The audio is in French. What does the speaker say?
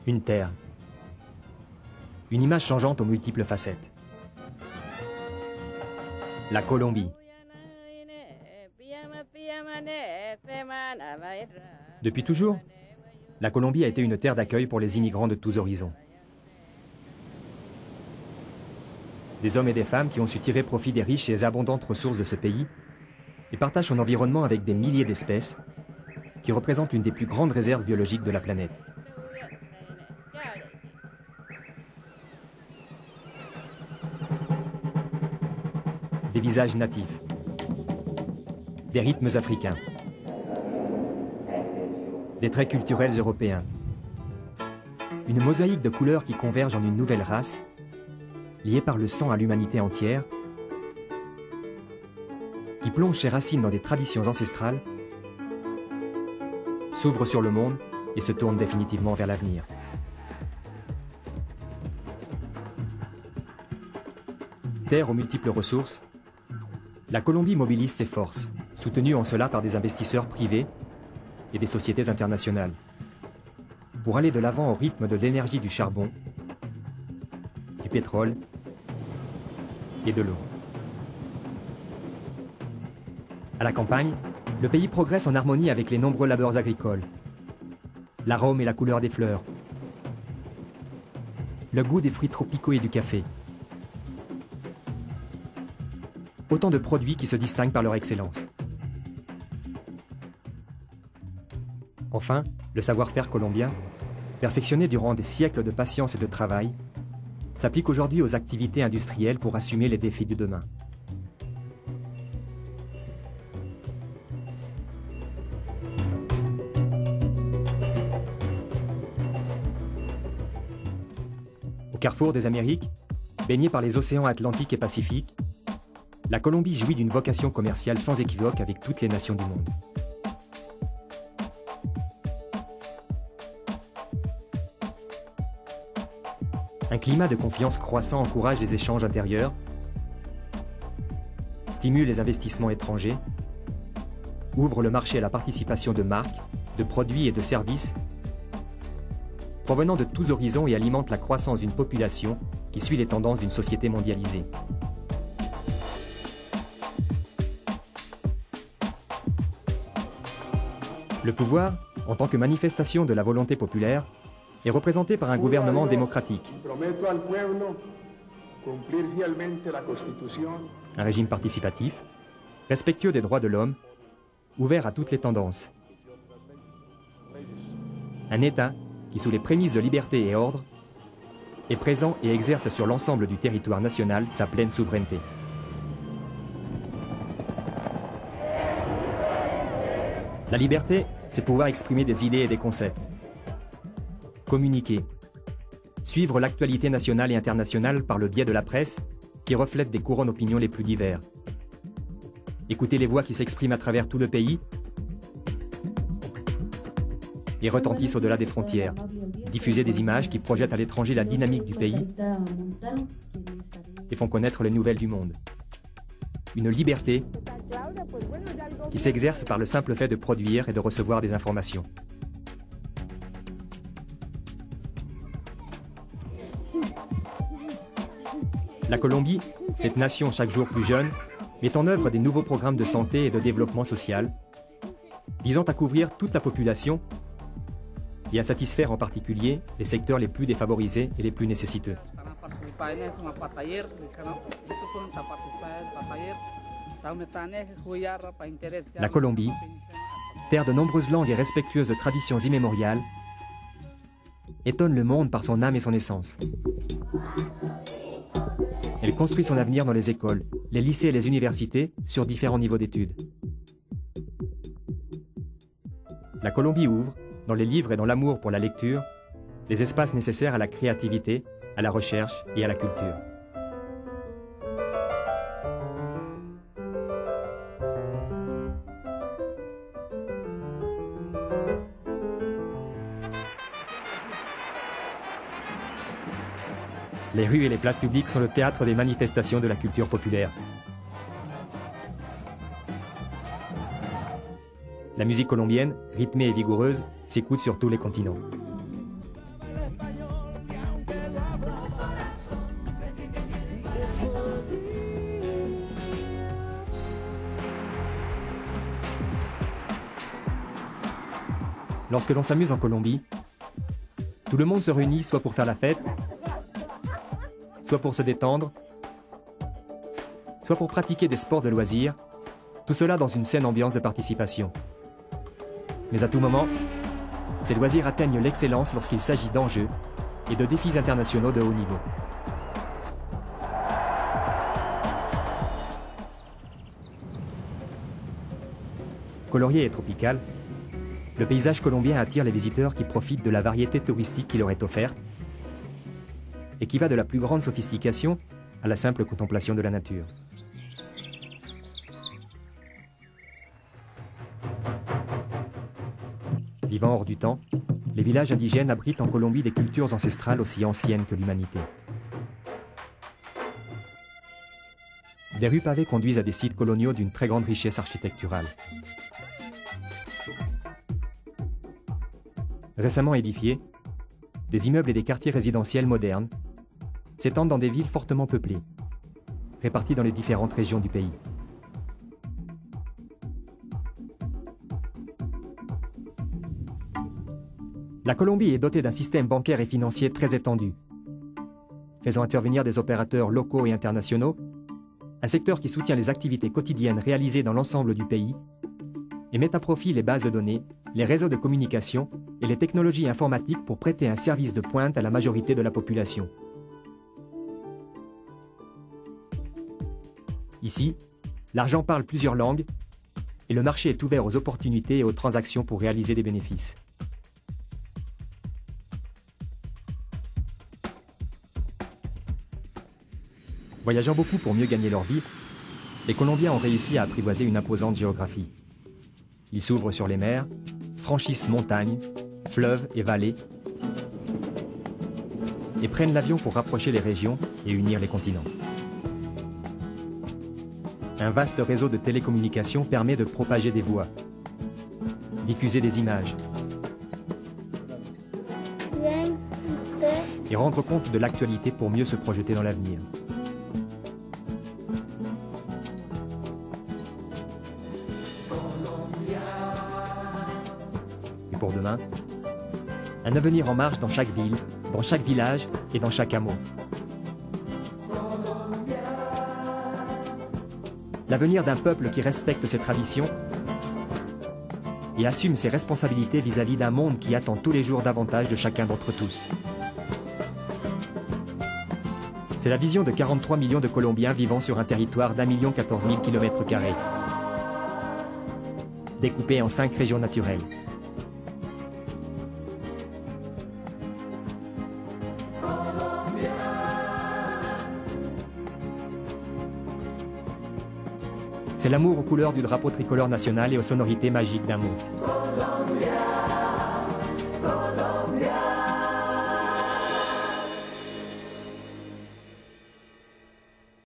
Une terre. Une image changeante aux multiples facettes. La Colombie. Depuis toujours, la Colombie a été une terre d'accueil pour les immigrants de tous horizons. Des hommes et des femmes qui ont su tirer profit des riches et abondantes ressources de ce pays et partagent son environnement avec des milliers d'espèces qui représentent une des plus grandes réserves biologiques de la planète. Des visages natifs, des rythmes africains, des traits culturels européens, une mosaïque de couleurs qui convergent en une nouvelle race, liée par le sang à l'humanité entière, qui plonge ses racines dans des traditions ancestrales, s'ouvre sur le monde et se tourne définitivement vers l'avenir. Terre aux multiples ressources, la Colombie mobilise ses forces, soutenue en cela par des investisseurs privés et des sociétés internationales, pour aller de l'avant au rythme de l'énergie du charbon, du pétrole et de l'eau. À la campagne, le pays progresse en harmonie avec les nombreux labeurs agricoles, l'arôme et la couleur des fleurs, le goût des fruits tropicaux et du café. Autant de produits qui se distinguent par leur excellence. Enfin, le savoir-faire colombien, perfectionné durant des siècles de patience et de travail, s'applique aujourd'hui aux activités industrielles pour assumer les défis de demain. Au carrefour des Amériques, baignée par les océans Atlantique et Pacifique, la Colombie jouit d'une vocation commerciale sans équivoque avec toutes les nations du monde. Un climat de confiance croissant encourage les échanges intérieurs, stimule les investissements étrangers, ouvre le marché à la participation de marques, de produits et de services provenant de tous horizons et alimente la croissance d'une population qui suit les tendances d'une société mondialisée. Le pouvoir, en tant que manifestation de la volonté populaire, est représenté par un gouvernement démocratique, un régime participatif, respectueux des droits de l'homme, ouvert à toutes les tendances, un État qui, sous les prémices de liberté et ordre, est présent et exerce sur l'ensemble du territoire national sa pleine souveraineté. La liberté, c'est pouvoir exprimer des idées et des concepts, communiquer, suivre l'actualité nationale et internationale par le biais de la presse qui reflète des courants d'opinion les plus divers, écouter les voix qui s'expriment à travers tout le pays et retentissent au-delà des frontières, diffuser des images qui projettent à l'étranger la dynamique du pays et font connaître les nouvelles du monde. Une liberté qui s'exerce par le simple fait de produire et de recevoir des informations. La Colombie, cette nation chaque jour plus jeune, met en œuvre des nouveaux programmes de santé et de développement social, visant à couvrir toute la population et à satisfaire en particulier les secteurs les plus défavorisés et les plus nécessiteux. La Colombie, terre de nombreuses langues et respectueuse de traditions immémoriales, étonne le monde par son âme et son essence. Elle construit son avenir dans les écoles, les lycées et les universités sur différents niveaux d'études. La Colombie ouvre, dans les livres et dans l'amour pour la lecture, les espaces nécessaires à la créativité, à la recherche et à la culture. Les rues et les places publiques sont le théâtre des manifestations de la culture populaire. La musique colombienne, rythmée et vigoureuse, s'écoute sur tous les continents. Lorsque l'on s'amuse en Colombie, tout le monde se réunit soit pour faire la fête, soit pour se détendre, soit pour pratiquer des sports de loisirs, tout cela dans une saine ambiance de participation. Mais à tout moment, ces loisirs atteignent l'excellence lorsqu'il s'agit d'enjeux et de défis internationaux de haut niveau. Colorié et tropical, le paysage colombien attire les visiteurs qui profitent de la variété touristique qui leur est offerte et qui va de la plus grande sophistication à la simple contemplation de la nature. Vivant hors du temps, les villages indigènes abritent en Colombie des cultures ancestrales aussi anciennes que l'humanité. Des rues pavées conduisent à des sites coloniaux d'une très grande richesse architecturale. Récemment édifiés, des immeubles et des quartiers résidentiels modernes s'étendent dans des villes fortement peuplées, réparties dans les différentes régions du pays. La Colombie est dotée d'un système bancaire et financier très étendu, faisant intervenir des opérateurs locaux et internationaux, un secteur qui soutient les activités quotidiennes réalisées dans l'ensemble du pays et met à profit les bases de données, les réseaux de communication et les technologies informatiques pour prêter un service de pointe à la majorité de la population. Ici, l'argent parle plusieurs langues et le marché est ouvert aux opportunités et aux transactions pour réaliser des bénéfices. Voyageant beaucoup pour mieux gagner leur vie, les Colombiens ont réussi à apprivoiser une imposante géographie. Ils s'ouvrent sur les mers, franchissent montagnes, fleuves et vallées, et prennent l'avion pour rapprocher les régions et unir les continents. Un vaste réseau de télécommunications permet de propager des voix, diffuser des images et rendre compte de l'actualité pour mieux se projeter dans l'avenir. Et pour demain, un avenir en marche dans chaque ville, dans chaque village et dans chaque hameau. L'avenir d'un peuple qui respecte ses traditions et assume ses responsabilités vis-à-vis d'un monde qui attend tous les jours davantage de chacun d'entre tous. C'est la vision de 43 millions de Colombiens vivant sur un territoire d'1 014 000 km², découpé en 5 régions naturelles. C'est l'amour aux couleurs du drapeau tricolore national et aux sonorités magiques d'un mot.